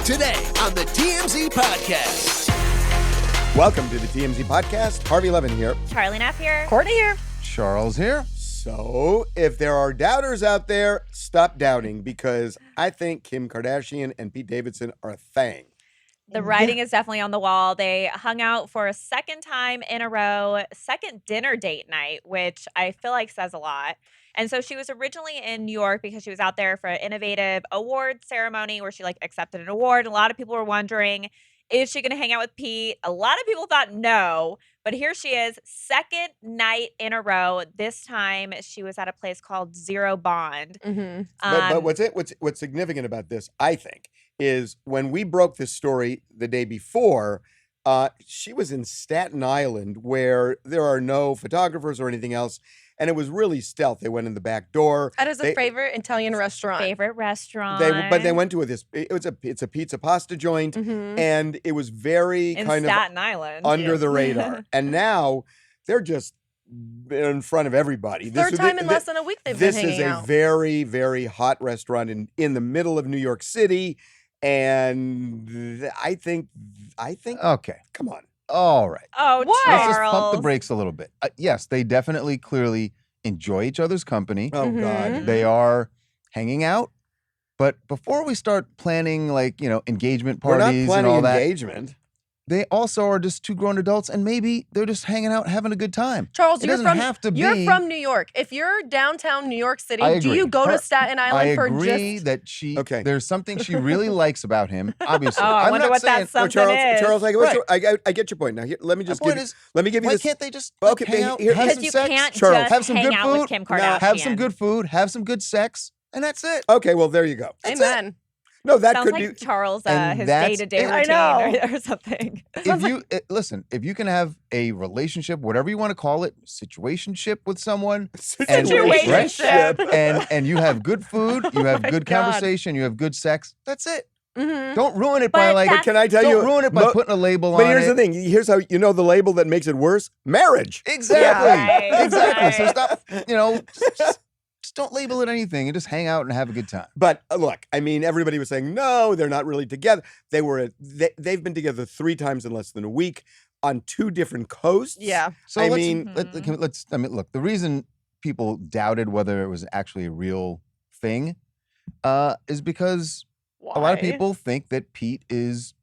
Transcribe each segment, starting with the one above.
Today on the TMZ Podcast. Welcome to the TMZ Podcast. Harvey Levin here. Charlie Neff here. Courtney here. Charles here. So, if there are doubters out there, stop doubting because I think Kim Kardashian and Pete Davidson are a thing. The writing is definitely on the wall. They hung out for a second time in a row, second dinner date night, which I feel like says a lot. And so she was originally in New York because she was out there for an innovative award ceremony where she accepted an award. And a lot of people were wondering, is she going to hang out with Pete? A lot of people thought no, but here she is, second night in a row. This time she was at a place called Zero Bond. Mm-hmm. But what's significant about this, I think, is when we broke this story the day before, she was in Staten Island where there are no photographers or anything else. And it was really stealth. They went in the back door. That is a favorite Italian restaurant. Favorite restaurant. But they went to it's a pizza pasta joint, and it was very in kind Staten of Island. under the radar. And now they're just in front of everybody. Third time in less than a week they've been hanging out. This is a very, very hot restaurant in the middle of New York City, and I think. Okay. Come on. All right. Oh, What? Charles. Let's just pump the brakes a little bit. Yes, they definitely, clearly enjoy each other's company. Oh God. They are hanging out. But before we start planning, engagement We're parties not and planning all that, engagement. they also are just two grown adults, and maybe they're just hanging out, having a good time. Charles, It you're doesn't from have to you're be- from New York. If you're downtown New York City, I do you agree. go to Staten Island I for agree just that she. Okay. There's something she really likes about him. Obviously, Oh, I I'm wonder not what saying, that something is. Charles, Right. I get your point. Now, here, let me My just point give. is, Let me give you why this. can't they just Okay, hang out, here- have Because some you sex, can't Charles, just have some hang good out with food, Kim Kardashian. have some good food, have some good sex, and that's it. Okay, well, there you go. That's Amen. No, that Sounds could like be. Charles, And his that's day-to-day it. routine I know. or something. If you listen, if you can have a relationship, whatever you want to call it, situationship with someone, and, Situationship. right? and you have good food, you have my good God. conversation, you have good sex. That's it. Mm-hmm. Don't ruin it But by that's- Can I tell don't you? ruin it by putting a label on But here's it. the thing. Here's how you know the label that makes it worse: marriage. Exactly. Yeah, right, Exactly. So right. stop. Just don't label it anything and just hang out and have a good time. But look, I mean, everybody was saying no, they're not really together. They've been together 3 times in less than a week on 2 different coasts. Yeah. So I let's, mean- look, the reason people doubted whether it was actually a real thing is because a lot of Why? people think that Pete is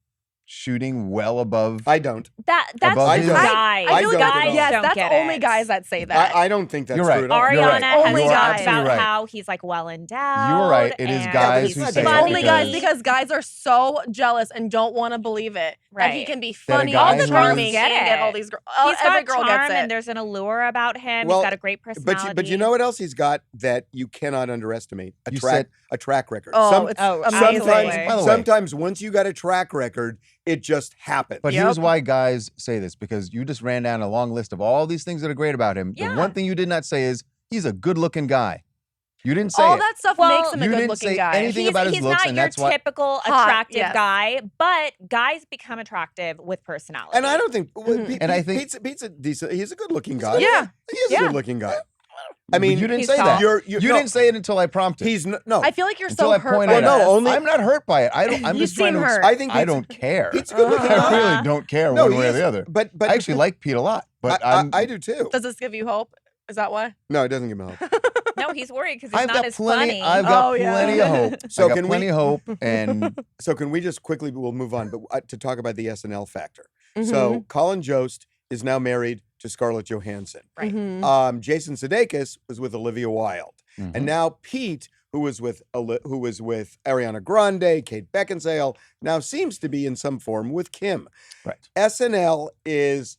shooting well above. I don't. That's Above just his- guys. I feel like guys yes, don't that's get only it. guys that say that. I don't think that's You're true right. at all. You're Ariana right. has Only talked guys. about You're right. how he's well endowed. You're right. It is and guys he's who It's say it only guys because- because guys are so jealous and don't want to believe it. That he Right. can be That a funny guy and who's- charming Get and get it. all these girls. He's Every got girl charm gets it. and there's an allure about him. Well, he's got a great personality. But you know what else he's got that you cannot underestimate? You A track record. Oh, it's amazing. By the way- Sometimes once you got a track record, it just happens. But Yep. here's why guys say this, because you just ran down a long list of all these things that are great about him. Yeah. The one thing you did not say is he's a good-looking guy. You didn't say all it. that stuff Well, makes him a you didn't good-looking say guy. anything about his he's looks, not and your that's why- typical Hot, attractive yes. guy, but guys become attractive with personality. And I don't think. And I think- Pete's a decent. He's a good-looking guy. Yeah. he is Yeah. a good-looking guy. But I mean, you didn't he's say tall. that. You're You no, didn't say it until I prompted. He's no. I feel like you're until so I hurt pointed by it Well, out. no, this. only- I'm not hurt by it. I'm You just trying seem to. hurt. I think I Pete's- don't care. Pete's a good-looking I guy. really don't care No, one he way or is- the other. But I actually like Pete a lot. But I do too. Does this give you hope? Is that why? No, it doesn't give me hope. No, he's worried because he's I've not got as plenty. funny. I've got Oh, yeah. plenty of hope. So I got can we- plenty of hope, and So can we just quickly? We'll move on, but to talk about the SNL factor. Mm-hmm. So Colin Jost is now married to Scarlett Johansson. Right. Mhm. Jason Sudeikis was with Olivia Wilde, Mhm. and now Pete, who was with Ariana Grande, Kate Beckinsale, now seems to be in some form with Kim. right. SNL is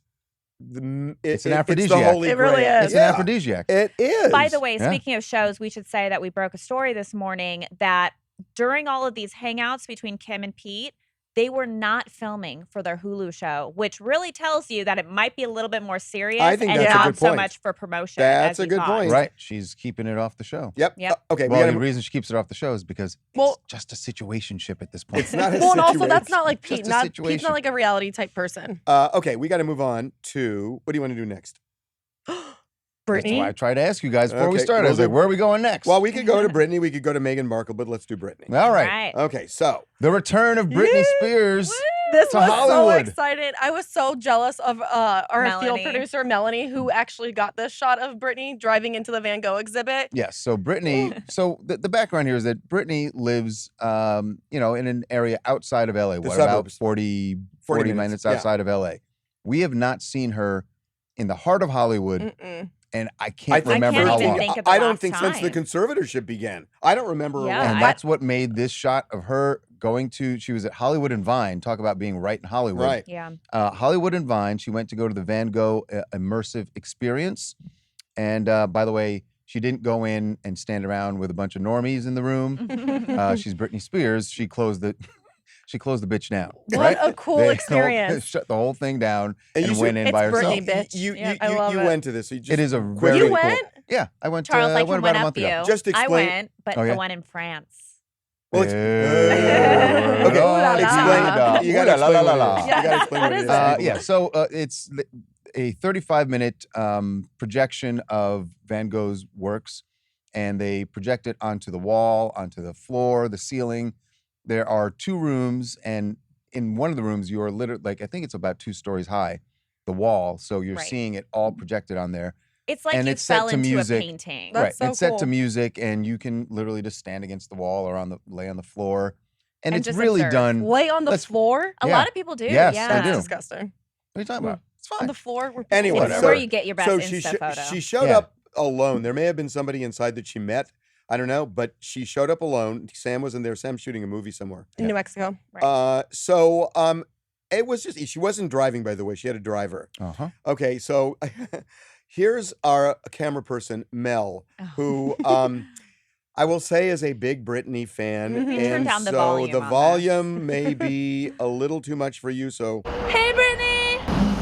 It's an It's the aphrodisiac. holy It really grail. is. It's Yeah, an aphrodisiac. It is. By the way, Yeah. speaking of shows, we should say that we broke a story this morning that during all of these hangouts between Kim and Pete, they were not filming for their Hulu show, which really tells you that it might be a little bit more serious I think and that's a not good so point. much for promotion. That's as a we good thought. point. Right. She's keeping it off the show. Yep. Yep. Okay. Well, we the gotta, reason she keeps it off the show is because Well- it's just a situationship at this point. it's not a Well, and also that's situation. not like Just Pete. a Not Pete's situation. not like a reality type person. Okay, we got to move on to what do you want to do next? That's why I Brittany. tried to ask you guys before we Okay, started. I was well, like, where are we going next? Well, we could go to Britney. We could go to Meghan Markle, but let's do Britney. All right. Okay, so The return of Britney Yeah. Spears. This to was Hollywood. so excited. I was so jealous of our field Melanie. producer, Melanie, who actually got this shot of Britney driving into the Van Gogh exhibit. Yes. So Britney. So the background here is that Britney lives, in an area outside of LA. The What about suburbs. 40 40 minutes yeah. outside of LA? We have not seen her in the heart of Hollywood, Mm-mm. and I can't think- remember I can't how even long. think of the I don't last think since the time. conservatorship began. I don't remember her Yeah, last. And that's what made this shot of her going to. She was at Hollywood and Vine. Talk about being right in Hollywood. Right. Yeah. Hollywood and Vine. She went to go to the Van Gogh Immersive Experience. And by the way, she didn't go in and stand around with a bunch of normies in the room. She's Britney Spears. She closed the bitch down. What right? a cool They experience. shut the whole thing down And and you went should- in It's by herself. Britney, bitch. You Yeah, I love you it. went to this. So you just It is a quickly- very You cool. went? Yeah, I went. Charles, I went can about one a up month you. ago. Just I explain- went, but Oh, yeah? the one in France. Well, Okay. Okay, Ooh la la. explain. You got to Ooh la explain la what la it is. la. You got to explain What what it is is. it? Yeah, so it's a 35-minute projection of Van Gogh's works, and they project it onto the wall, onto the floor, the ceiling. There are 2 rooms, and in one of the rooms, you are literally, I think it's about 2 stories high, the wall, so you're Right. seeing it all projected on there. It's like And you it's set fell to into music. a painting. That's right, so it's set to cool. music, and you can literally just stand against the wall or lay on the floor, and And it's just really observe. done. Lay on the Let's- floor A Yeah. lot of people do. Yes, yeah. they That's do. disgusting. What are you talking about? It's On fine. the floor. Where Anyway, It's Whatever. where you get your best So Insta photo. she showed Yeah. up alone. There may have been somebody inside that she met. I don't know, but she showed up alone. Sam wasn't there. Sam's shooting a movie somewhere. in New Mexico. So it was just she wasn't driving, by the way. She had a driver. Uh-huh. Okay, so here's our camera person, Mel, Oh. who I will say is a big Britney fan. Mhm. And Turn down the so volume the on volume may be a little too much for you. So Hey, Brittany!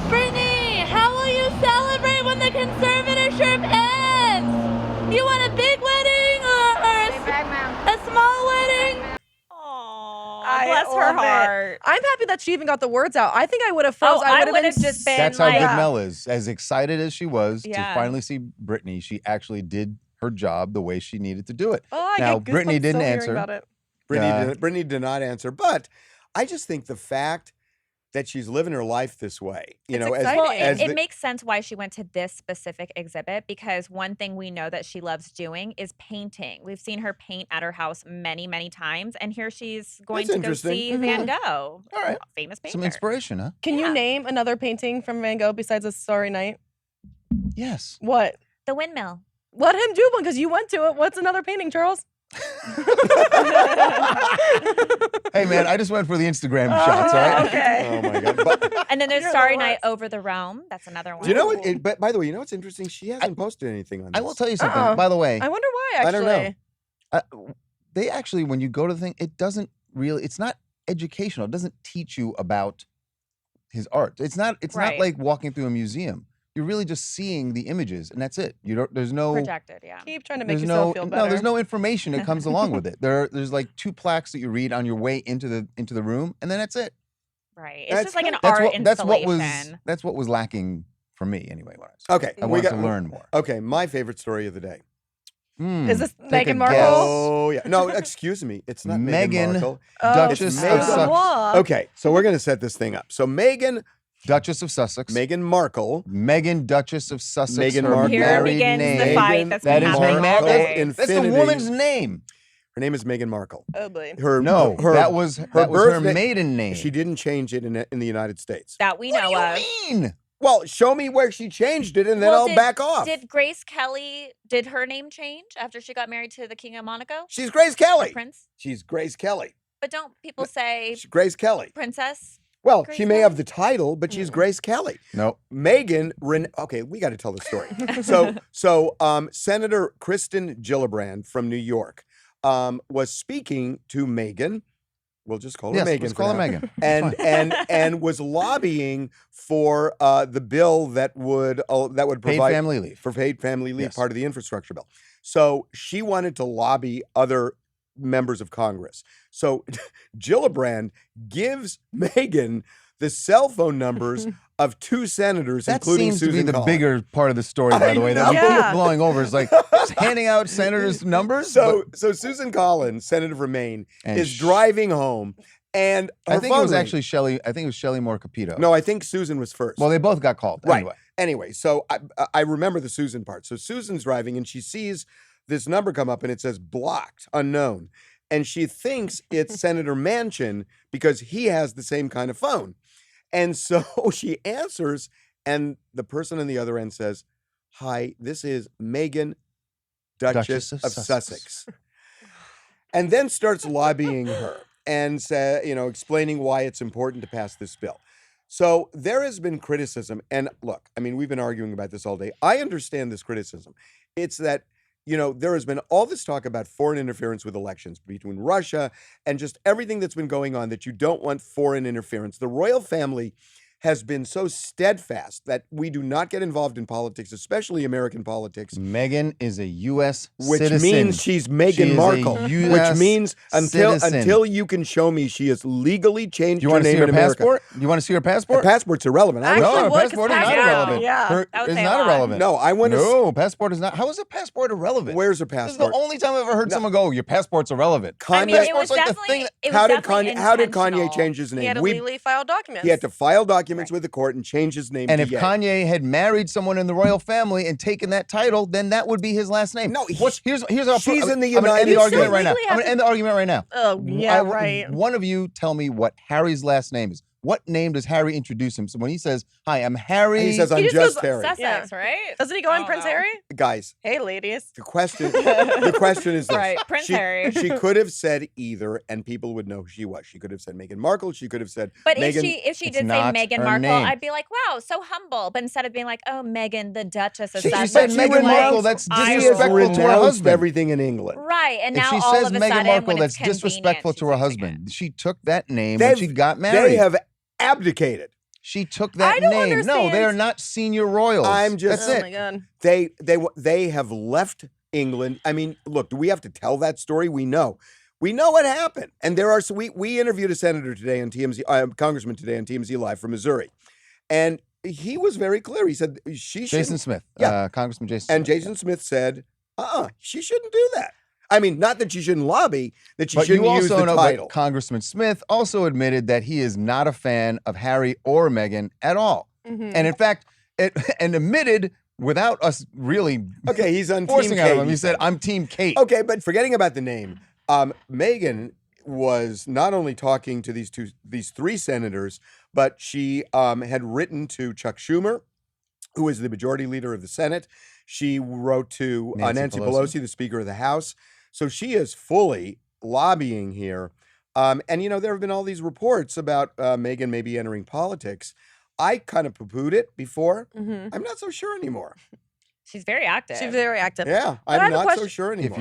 Brittany, how will you celebrate when the conservatorship ends? You want a big wedding or a small wedding? Aw, I bless her love it. heart. I'm happy that she even got the words out. I think I would have froze. Oh, I would would've been just been That's how like- good Mel is. As excited as she was to Yeah. finally see Britney, she actually did her job the way she needed to do it. Oh, I Now, get Brittany goosebumps didn't still hearing answer. About it. Brittany did not answer. But I just think the fact that she's living her life this way, you It's know, exciting. Well, as it the- makes sense why she went to this specific exhibit because one thing we know that she loves doing is painting. We've seen her paint at her house many, many times, and here she's going That's to go interesting. see Van Gogh, All right. famous painter. Some inspiration, huh? Can Yeah. you name another painting from Van Gogh besides A Starry Night? Yes. What? The windmill. Let him do one because you went to it. What's another painting, Charles? Hey, man, I just went for the Instagram shots, all right? Okay. Oh my God. But And then there's You're the Starry Night worst. Over the Rome. That's another one. do you know what? But by the way, you know what's interesting? She hasn't posted anything on this. I will tell you something. Uh-uh. By the way, I wonder why, I actually. don't know. they actually, when you go to the thing, it doesn't really, it's not educational. It doesn't teach you about his art. It's not Right. like walking through a museum. You're really just seeing the images, and that's it. You don't, there's no, Projected, yeah. Keep trying to make there's yourself no, feel better. no, there's no information that comes along with it. There's like 2 plaques that you read on your way into the room, and then that's it. Right. It's That's just like an good. art That's installation. what was lacking for me anyway. When I was, Okay, I we wanted got to learn more. Okay, my favorite story of the day. Is this Take a Meghan Markle? guess. Oh yeah, no, excuse me, it's not Meghan Meghan Markle. Duchess of oh, Sussex. what? Okay, so we're gonna set this thing up. So Duchess of Sussex. Meghan Markle, Megan Duchess of Sussex. Meghan her Markle. Here married begins name. the fight Meghan that's That been is happening her all Markle day. in- That's the Infinity. woman's name. her name is Meghan Markle. Oh, boy. Her No, her, that was her birthday- maiden name. She didn't change it in the United States. That we What know do of. you mean? Well, show me where she changed it, and then Well, I'll back off. Did Grace Kelly, did her name change after she got married to the King of Monaco? She's Grace The Kelly. Prince? She's Grace Kelly. But don't people say She's Grace Kelly. princess? Well, Grace she may Kelly? have the title, but she's Grace Kelly. No. Megan, okay, we got to tell the story. So, Senator Kristen Gillibrand from New York was speaking to Megan. We'll just call her Yes, Megan. let's for call her now. Megan. And was lobbying for the bill that would Paid provide family leave. for paid family leave, Yes. part of the infrastructure bill. So she wanted to lobby other members of Congress. So Gillibrand gives Megan the cell phone numbers of 2 senators, That including seems Susan to be the Collins. bigger part of the story, by I the way, that know. we Yeah. keep blowing over. It's like just handing out senators' numbers. So Susan Collins, senator from Maine, And is driving home, and I her think it was phone actually Shelley. I think it was Shelley Moore Capito. no, I think Susan was first. Well, they both got called. Right. Anyway. Anyway, so I remember the Susan part. So Susan's driving, and she sees this number come up, and it says blocked, unknown, and she thinks it's Senator Manchin because he has the same kind of phone, and so she answers, and the person on the other end says, "Hi, this is Megan Duchess of Sussex," and then starts lobbying her and explaining why it's important to pass this bill. So there has been criticism, and look, I mean, we've been arguing about this all day. I understand this criticism. It's that, there has been all this talk about foreign interference with elections between Russia and just everything that's been going on, that you don't want foreign interference. The royal family has been so steadfast that we do not get involved in politics, especially American politics. Meghan is a U.S. Which citizen. means she's Meghan She is a Markle. US Which means citizen. until you can show me she has legally changed You her want to see name her in America. passport? You want to see her Her passport? passport's irrelevant. I Actually, don't- No, her would, 'cause passport is not passport- irrelevant. yeah. Her That would is say a not lot. irrelevant. No, I want to. No, passport is not. How is a passport irrelevant? Where's her This is passport? the only time I've ever heard No. someone go, "Your passport's irrelevant." I mean, Kanye. it was Passport's like the definitely. thing that- It was How did definitely Kanye intentional. change his name? He had to legally file documents. He had to file documents Right. with the court and change his name. And to if Ye. Kanye had married someone in the royal family and taken that title, then that would be his last name. No, here's how she's in the I'm gonna end the United argument States. right now. legally I'm have gonna end the argument right now. Oh, yeah, right. One of you tell me what Harry's last name is. What name does Harry introduce him? So when he says, "Hi, I'm Harry," And he says, "I'm He just just goes, Harry." Sussex, right? Doesn't he go in Oh, Prince no. Harry? Guys, Hey, ladies. the question is this. Right, Prince Harry. She could have said either, and people would know who she was. She could have said Meghan Markle. She could have said But Meghan. if she It's did say not Meghan her Markle, name. I'd be like, wow, so humble. But instead of being like, oh, Megan, the Duchess of She Sussex, said she Meghan renounced- Markle, that's I She has disrespectful roll. to her renounced husband. everything in England. Right, and If now she all says of a Meghan sudden, Markle, when that's it's disrespectful convenient, to her she's using husband. She took that name when They've- she got married. They have abdicated. She took I that don't name. No, they understand. are not senior royals. I'm just- That's Oh, it. my God. They have left England. I mean, look, do we have to tell that story? We know what happened. And there are we interviewed a senator today on TMZ, congressman today on TMZ Live from Missouri, and he was very clear. He said she Jason shouldn't. Smith. Yeah. Congressman Jason And Smith. Jason Smith said, she shouldn't do that. I mean, not that she shouldn't lobby, that she But shouldn't you use also the know title. that Congressman Smith also admitted that he is not a fan of Harry or Meghan at all. Mhm. And in fact, and admitted without us really Okay, he's on forcing Team out of Kate. him. He said, "I'm Team Kate." Okay, but forgetting about the name, Megan was not only talking to these 3 senators, but she had written to Chuck Schumer, who is the majority leader of the Senate. She wrote to Nancy Pelosi, the Speaker of the House. So she is fully lobbying here. And, there have been all these reports about Meghan maybe entering politics. I kind of poo-pooed it before. Mhm. I'm not so sure anymore. She's very active. She's very active. Yeah, But I I'm have a not so question. sure If anymore.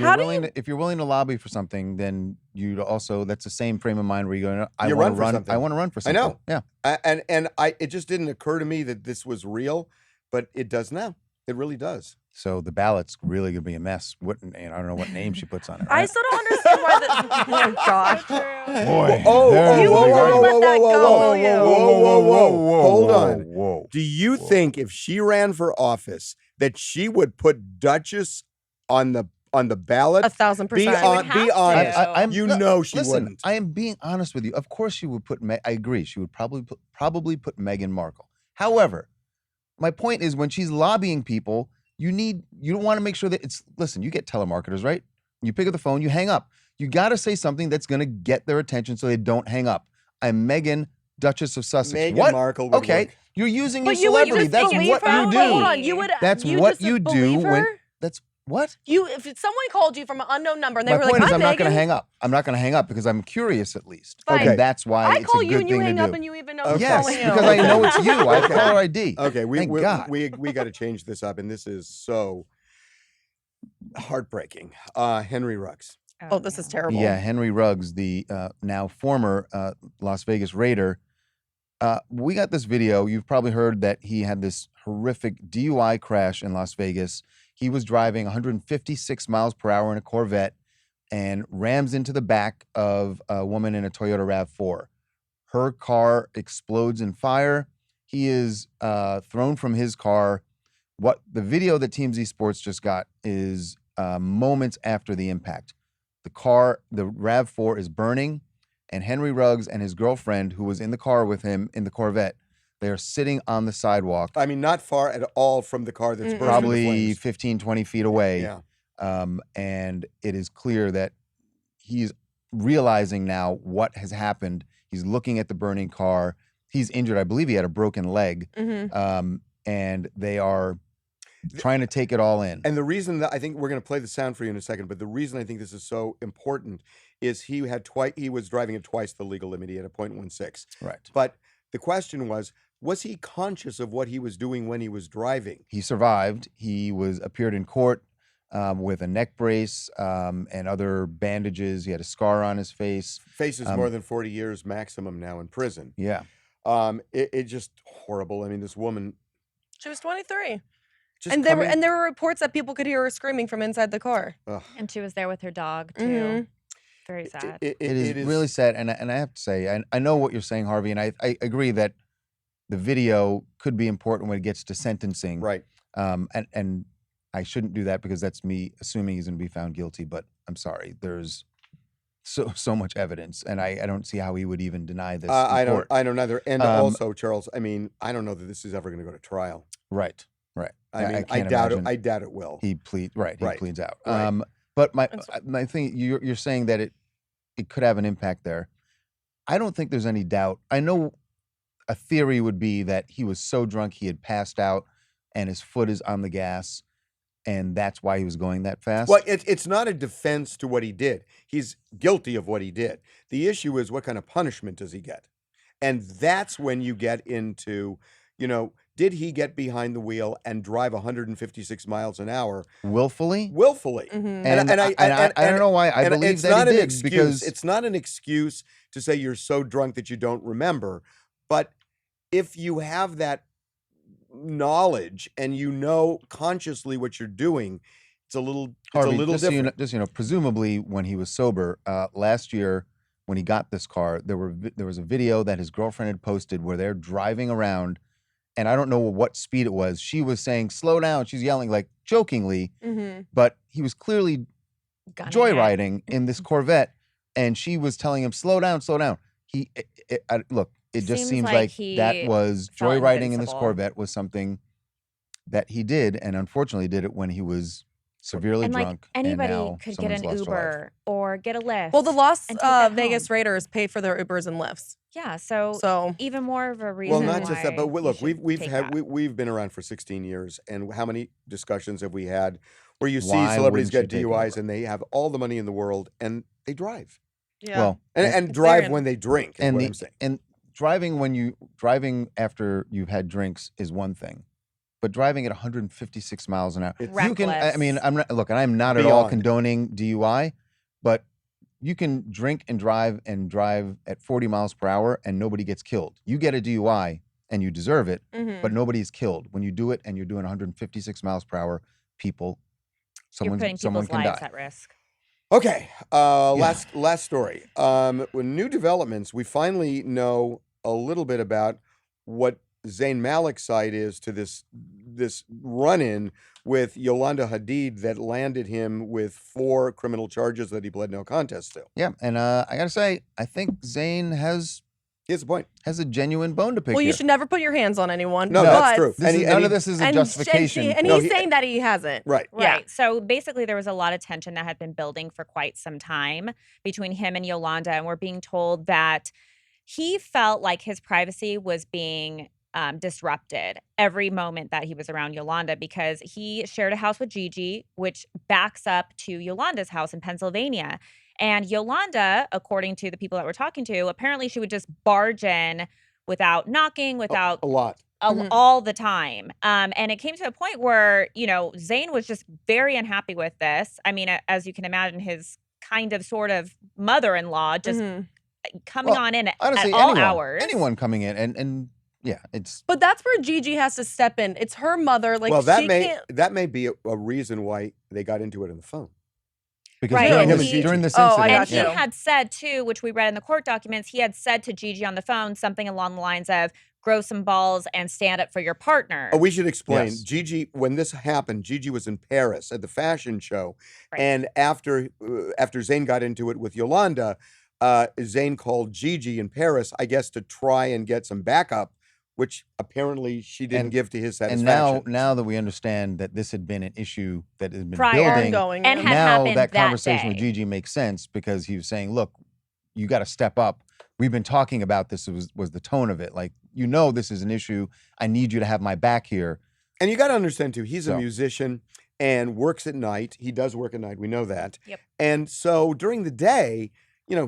you're willing to lobby for something, then you'd also that's the same frame of mind where you go, You want run to for run. something. I want to run for I something. know. Yeah. It just didn't occur to me that this was real, but it does now. It really does. So the ballot's really gonna be a mess. I don't know what name she puts on it. I Right? still don't understand why this. Oh, gosh. Boy, Oh, there You we will go. not let that go, will you? Whoa. Hold on. Whoa. Do you think if she ran for office that she would put Duchess on the ballot? 1,000%. Be on- have be honest. to. I'm- You look, know she listen, wouldn't. I am being honest with you. Of course, she would put. I agree. She would probably put Meghan Markle. However, my point is when she's lobbying people, you don't want to make sure that it's. Listen, you get telemarketers, right? You pick up the phone, you hang up. You got to say something that's going to get their attention so they don't hang up. I'm Meghan, Duchess of Sussex. Meghan What? Markle would Okay, work. you're using But your you would celebrity. just That's believe what her? you do. Hold on. You would. That's you what just you do believe when. her? That's what. If someone called you from an unknown number and they My were point like, is, "Hi, I'm not going to Megan." hang up. I'm not going to hang up because I'm curious at least. Fine. And that's why I it's call a you good and you thing hang to up do. and you even know Okay. who's Yes, calling you. because I know it's you. I have caller ID. Okay, Thank God. we got to change this up, and this is so heartbreaking. Henry Ruggs. Oh, this is terrible. Yeah, Henry Ruggs, the now former Las Vegas Raider. We got this video. You've probably heard that he had this horrific DUI crash in Las Vegas. He was driving 156 miles per hour in a Corvette and rams into the back of a woman in a Toyota RAV4. Her car explodes in fire. He is thrown from his car. What the video that TMZ Sports just got is moments after the impact. The car, the RAV4 is burning, and Henry Ruggs and his girlfriend, who was in the car with him in the Corvette, they are sitting on the sidewalk. I mean, not far at all from the car that's bursting Probably into flames. 15, 20 feet away. Yeah. And it is clear that he's realizing now what has happened. He's looking at the burning car. He's injured. I believe he had a broken leg. And they are trying to take it all in. And the reason that I think we're going to play the sound for you in a second, but the reason I think this is so important is he was driving at twice the legal limit. He had a 0.16. Right. But the question was he conscious of what he was doing when he was driving? He survived. He appeared in court with a neck brace and other bandages. He had a scar on his face. Faces more than 40 years maximum now in prison. Yeah. It just horrible. I mean, this woman. She was 23. And there were reports that people could hear her screaming from inside the car. And she was there with her dog too. Very sad. It is really sad. And I have to say, I know what you're saying, Harvey, and I agree that the video could be important when it gets to sentencing. Right. And I shouldn't do that because that's me assuming he's going to be found guilty. But I'm sorry, there's so much evidence, and I don't see how he would even deny this. I don't either. And also, Charles, I mean, I don't know that this is ever going to go to trial. Right. I mean, I doubt it will. He pleads out. Right. But my thing, you're saying that it could have an impact there. I don't think there's any doubt. I know a theory would be that he was so drunk he had passed out and his foot is on the gas, and that's why he was going that fast. Well, it's not a defense to what he did. He's guilty of what he did. The issue is what kind of punishment does he get? And that's when you get into, did he get behind the wheel and drive 156 miles an hour willfully? And I don't know why I believe it's that not he an did, excuse. because It's not an excuse to say you're so drunk that you don't remember. But if you have that knowledge and you know consciously what you're doing, it's a little different. Presumably when he was sober last year, when he got this car, there was a video that his girlfriend had posted where they're driving around, and I don't know what speed it was. She was saying, "Slow down." She's yelling, like jokingly, but he was clearly joyriding in this Corvette, and she was telling him, "Slow down, slow down." It just seems like that was joyriding in this Corvette was something that he did, and unfortunately did it when he was severely drunk. Anybody and now could get an Uber or get a Lyft. Well, the Las Vegas Raiders pay for their Ubers and Lyfts. Yeah, so even more of a reason. Well, not just that, but look, we've been around for 16 years, and how many discussions have we had where you see celebrities get DUIs and they have all the money in the world and they drive. Yeah. Well, and drive when they drink. Is what I'm saying. And driving after you've had drinks is one thing, but driving at 156 miles an hour, you can. I mean, I'm not at all condoning DUI, but you can drink and drive at 40 miles per hour and nobody gets killed. You get a DUI and you deserve it, but nobody's killed when you do it and you're doing 156 miles per hour. Someone putting people's can lives die. at risk. Okay, last story. With new developments, we finally know a little bit about what Zayn Malik's side is to this run-in with Yolanda Hadid that landed him with 4 criminal charges that he pled no contest to. Yeah, and I gotta say, I think Zayn has Here's the point. Has a genuine bone to pick. Well, you here. should never put your hands on anyone. No, that's true. None of this is a justification. And he's saying that he hasn't. Right. Right. So basically, there was a lot of tension that had been building for quite some time between him and Yolanda. And we're being told that he felt like his privacy was being disrupted every moment that he was around Yolanda, because he shared a house with Gigi, which backs up to Yolanda's house in Pennsylvania. And Yolanda, according to the people that we're talking to, apparently she would just barge in without knocking, without a lot. All the time. And it came to a point where, you know, Zayn was just very unhappy with this. I mean, as you can imagine, his kind of sort of mother-in-law just coming on in honestly, at all hours. Anyone coming in and yeah, it's. But that's where Gigi has to step in. It's her mother. Like, well, that may be a reason why they got into it on the phone. Because Right. during this Oh, I incident, And got he you. had said, too, which we read in the court documents, he had said to Gigi on the phone something along the lines of, grow some balls and stand up for your partner. Oh, we should explain. Yes. Gigi, when this happened, Gigi was in Paris at the fashion show. Right. And after Zayn got into it with Yolanda, Zayn called Gigi in Paris, I guess, to try and get some backup, which apparently she didn't give to his and satisfaction. now that we understand that this had been an issue that had been Prior. building, Ongoing. And yeah. had now happened that that conversation with day. Gigi makes sense because he was saying, look, you got to step up. We've been talking about this, was the tone of it. Like, this is an issue. I need you to have my back here. And you got to understand, too, he's a So. musician and works at night. He does work at night. We know that. Yep. And so during the day,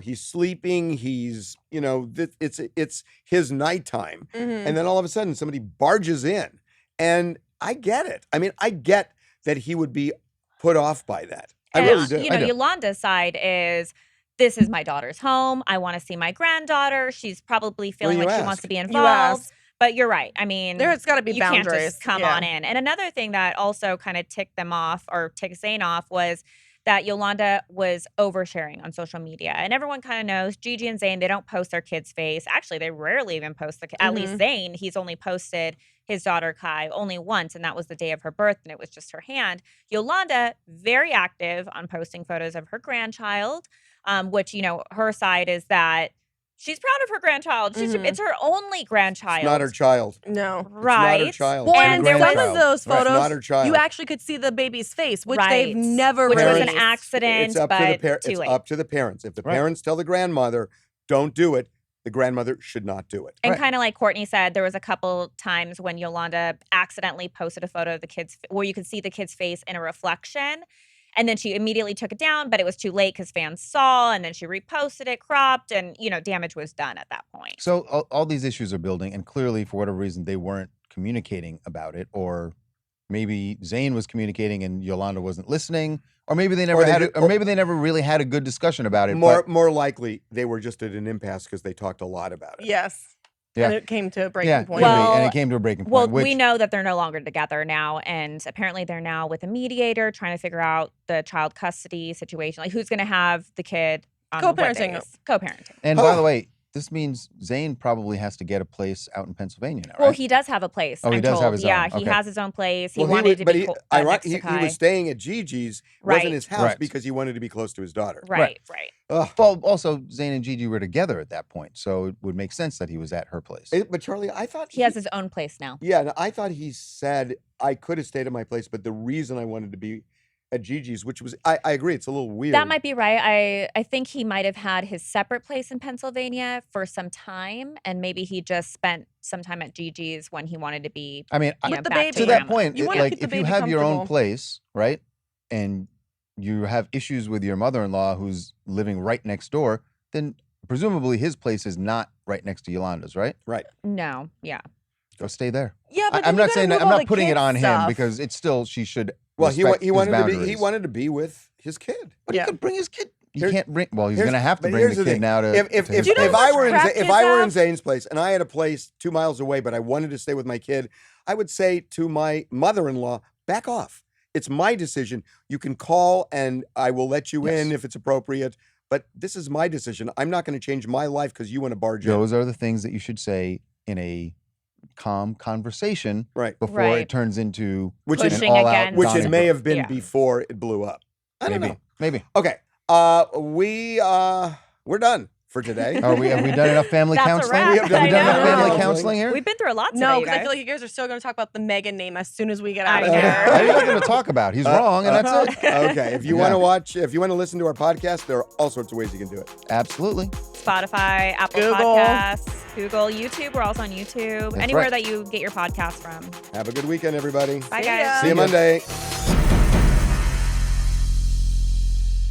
he's sleeping. He's, it's his nighttime. Mhm. And then all of a sudden, somebody barges in. And I get it. I mean, I get that he would be put off by that. I And, really do. You know, Yolanda's side is, this is my daughter's home. I want to see my granddaughter. She's probably feeling you like she ask? wants to be You involved. ask. But you're right. I mean, There's got to be you boundaries. can't just come Yeah. on in. And another thing that also kind of ticked them off or ticked Zayn off was that Yolanda was oversharing on social media. And everyone kind of knows Gigi and Zayn, they don't post their kid's face. Actually, they rarely even post at least Zayn, he's only posted his daughter Kai only once, and that was the day of her birth, and it was just her hand. Yolanda, very active on posting photos of her grandchild, which, her side is that she's proud of her grandchild. It's her only grandchild. It's not her child. No. Right. It's not her child. Well, It's her and there some was- grandchild. of those Right. It's photos, not her child. you actually could see the baby's face, which Right. they've never Which was an released. accident, It's up but to the too It's late. up to the parents. If the Right. parents tell the grandmother, don't do it, the grandmother should not do it. And Right. kind of like Courtney said, there was a couple times when Yolanda accidentally posted a photo of the kid's where you could see the kid's face in a reflection. And then she immediately took it down, but it was too late because fans saw, and then she reposted it, cropped, and damage was done at that point. So all these issues are building, and clearly, for whatever reason, they weren't communicating about it, or maybe Zayn was communicating and Yolanda wasn't listening, or maybe they never Or they had, did- or maybe they never really had a good discussion about it. More likely, they were just at an impasse because they talked a lot about it. Yes. Yeah. And it came to a breaking yeah, point. Well- and it came to a breaking point. Well, which, we know that they're no longer together now, and apparently they're now with a mediator trying to figure out the child custody situation, like who's going to have the kid on what Co-parenting. days. Co-parenting. and by the way, this means Zayn probably has to get a place out in Pennsylvania now, right? Well, he does have a place. Oh, he I'm does told. have his own. Yeah, he Okay. has his own place. He Well, wanted to but be next to he Kai. was staying at Gigi's, Right. wasn't his house Right. because he wanted to be close to his daughter. Right. Ugh. Well, also Zayn and Gigi were together at that point, so it would make sense that he was at her place. But Charlie, I thought He has his own place now. Yeah, and I thought he said I could have stayed at my place, but the reason I wanted to be at Gigi's, which was I agree, it's a little weird. That might be right. I think he might have had his separate place in Pennsylvania for some time, and maybe he just spent some time at Gigi's when he wanted to be. I mean, you know, the back baby. to that grandma. point, You it- wanna like keep the if you baby have your own comfortable. place, right, and you have issues with your mother-in-law who's living right next door, then presumably his place is not right next to Yolanda's, right? Right. No, yeah. Go stay there. Yeah, but I'm then you not saying gotta that. move I'm all not the putting it kid on him stuff. because it's still she should. Well, he respect his wanted to be he boundaries. wanted to be with his kid. But Yeah. he could bring his kid. He Here's- can't bring. Well, he's here's- going to have to but bring here's the the kid thing. now to. If to his Do you know if how I much were crap if kids I were in have? Zayn's place and I had a place 2 miles away, but I wanted to stay with my kid, I would say to my mother-in-law, back off. It's my decision. You can call and I will let you in Yes. if it's appropriate. But this is my decision. I'm not going to change my life because you want to barge in. Those are the things that you should say in a calm conversation Right. before Right. it turns into Which an is Pushing all-out against- which it Donnybrook. may have been Yeah. before it blew up. I don't know. Maybe. Okay. We're done for today. Have we done enough family That's a counseling? wrap. We have done I enough know. family Counseling. counseling here? We've been through a lot today. No, you because I guys. feel like you guys are still going to talk about the Megan name as soon as we get I out of know. here. I have nothing to talk about. He's wrong, and that's it. Okay. If you Yeah. want to listen to our podcast, there are all sorts of ways you can do it. Absolutely. Spotify, Apple Google. Podcasts, Google, YouTube. We're also on YouTube. That's Anywhere right. that you get your podcast from. Have a good weekend, everybody. Bye, See guys. ya. See you Monday.